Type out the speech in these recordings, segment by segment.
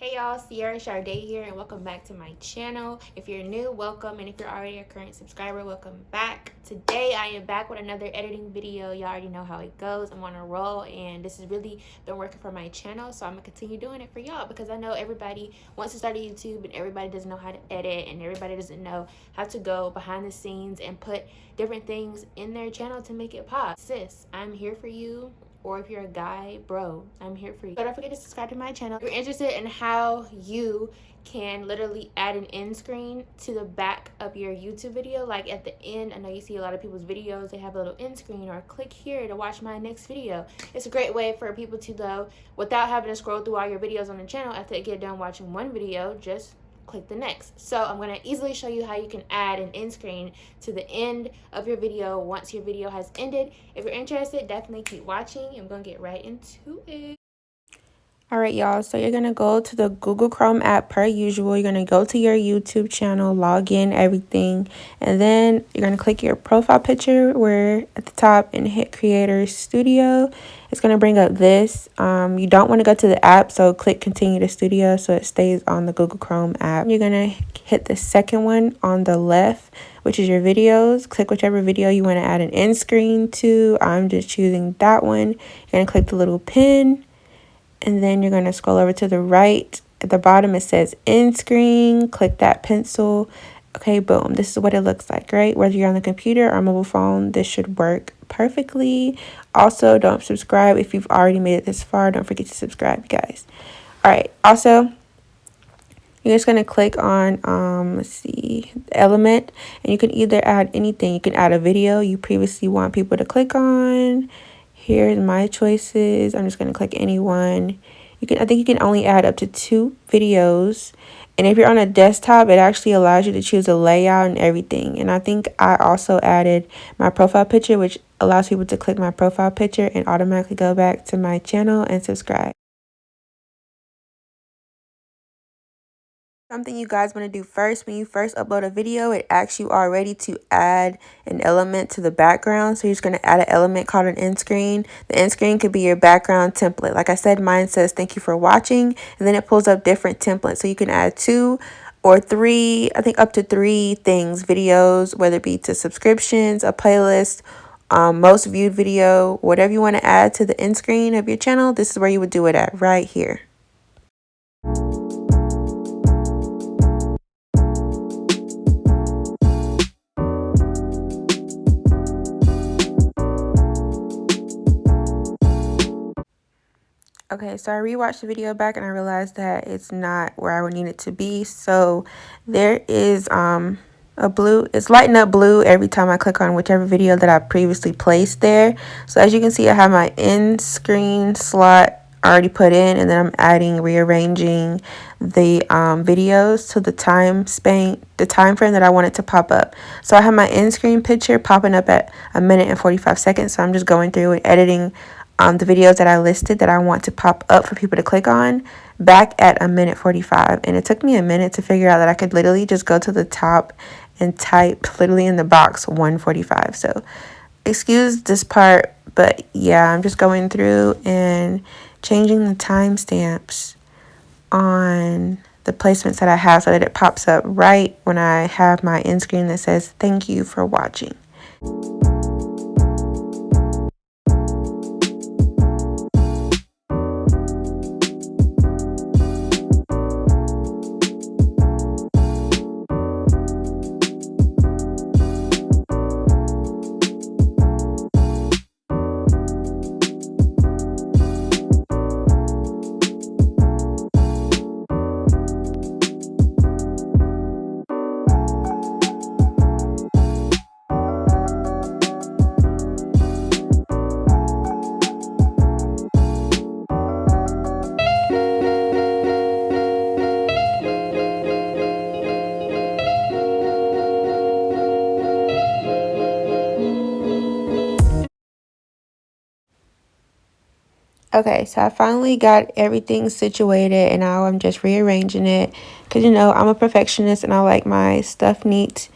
Hey y'all, Sierra Sade here, and welcome back to my channel. If you're new, welcome, and if you're already a current subscriber, welcome back. Today I am back with another editing video. Y'all already know how it goes. I'm on a roll, and this has really been working for my channel, so I'm gonna continue doing it for y'all because I know everybody wants to start a YouTube and everybody doesn't know how to edit, and everybody doesn't know how to go behind the scenes and put different things in their channel to make it pop. Sis, I'm here for you. Or if you're a guy, bro, I'm here for you. So don't forget to subscribe to my channel. If you're interested in how you can literally add an end screen to the back of your YouTube video, like at the end, I know you see a lot of people's videos, they have a little end screen, or click here to watch my next video. It's a great way for people to go without having to scroll through all your videos on the channel. After they get done watching one video, just click the next. So I'm going to easily show you how you can add an end screen to the end of your video once your video has ended. If you're interested, definitely keep watching. I'm going to get right into it. Alright y'all, so you're going to go to the Google Chrome app per usual. You're going to go to your YouTube channel, log in, everything, and then you're going to click your profile picture where at the top and hit Creator Studio. It's going to bring up this. You don't want to go to the app, so click Continue to Studio so it stays on the Google Chrome app. You're going to hit the second one on the left, which is your videos. Click whichever video you want to add an end screen to. I'm just choosing that one. You're going to click the little pin. And then you're going to scroll over to the right. At the bottom, it says end screen. Click that pencil. Okay, boom. This is what it looks like, right? Whether you're on the computer or mobile phone, this should work perfectly. Also, don't subscribe if you've already made it this far. Don't forget to subscribe, guys. All right. Also, you're just going to click on, let's see, the element. And you can either add anything. You can add a video you previously want people to click on. Here's my choices. I'm just going to click any one. I think you can only add up to 2 videos. And if you're on a desktop, it actually allows you to choose a layout and everything. And I think I also added my profile picture, which allows people to click my profile picture and automatically go back to my channel and subscribe. Something you guys want to do first, when you first upload a video, it asks you already to add an element to the background. So you're just going to add an element called an end screen. The end screen could be your background template. Like I said, mine says thank you for watching, and then it pulls up different templates. So you can add 2 or 3, I think up to 3 things, videos, whether it be to subscriptions, a playlist, most viewed video, whatever you want to add to the end screen of your channel. This is where you would do it at, right here. Okay, so I rewatched the video back and I realized that it's not where I would need it to be. So there is it's lighting up blue every time I click on whichever video that I previously placed there. So as you can see, I have my end screen slot already put in, and then I'm rearranging the videos to the time frame that I want it to pop up. So I have my end screen picture popping up at 1 minute and 45 seconds. So I'm just going through and editing the videos that I listed that I want to pop up for people to click on back at 1 minute 45. And it took me a minute to figure out that I could literally just go to the top and type literally in the box 145. So excuse this part, but yeah, I'm just going through and changing the timestamps on the placements that I have so that it pops up right when I have my end screen that says thank you for watching. Okay, so I finally got everything situated, and now I'm just rearranging it because, you know, I'm a perfectionist and I like my stuff neat.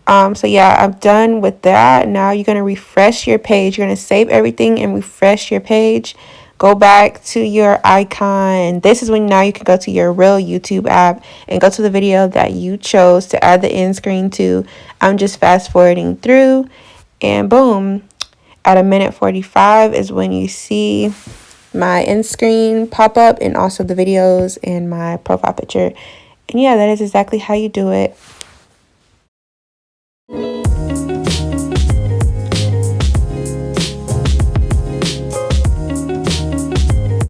So yeah, I'm done with that. Now you're going to refresh your page. You're going to save everything and refresh your page. go back to your icon. This is when now you can go to your real YouTube app and go to the video that you chose to add the end screen to. I'm just fast forwarding through, and boom, at 1:45 is when you see my end screen pop up and also the videos and my profile picture. And yeah, that is exactly how you do it.